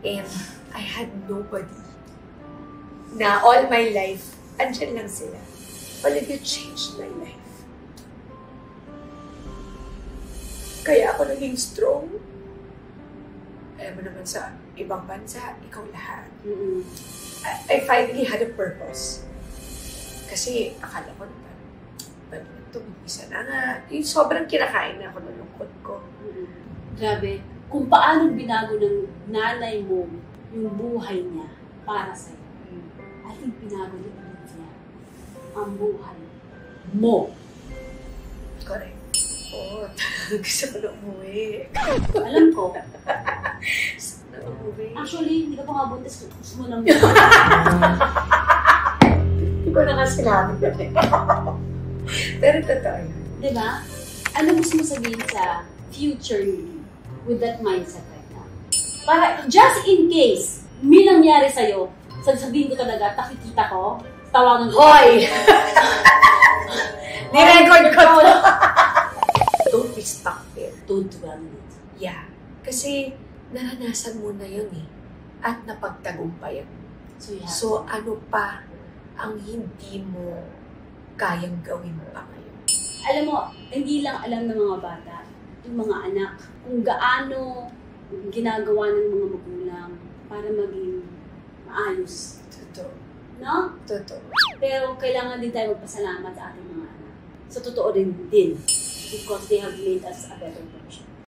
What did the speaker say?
And I had nobody na all my life, andyan lang sila. Olivia changed my life. Kaya ako naging strong. Alam mo naman sa ibang bansa, ikaw lahat. I finally had a purpose. Kasi akala ko naman, ito, isa na nga. Yung sobrang kinakain na ako ng lungkot ko. Grabe. Kung paano binago ng nanay mo yung buhay niya para sa'yo. I think binago ni Olivia ang buhay mo. Correct. Oo. Gusto ko na umuwi. Alam ko. Gusto ko na umuwi. Actually, hindi ka pa nga buntis. Gusto mo lang Hindi ko na nga sinabi. Pero totoo yun. Diba? Ano gusto mo sabihin sa future you with that mindset right now? Para, just in case, may nangyari sa'yo, sabihin ko talaga, nakikita ko, tawagan ko. Hoy! Ni-record ko to. Don't be stuck there. Don't dwell on it. Yeah. Kasi naranasan mo na yun eh. At napagtagumpayan. So ano pa ang hindi mo kayang gawin pa ngayon? Alam mo, hindi lang alam ng mga bata, yung mga anak, kung gaano ginagawa ng mga magulang para maging maayos. Totoo. No? Totoo. Pero kailangan din tayo magpasalamat sa ating mga anak. Sa totoo din. Because they have made us a better version.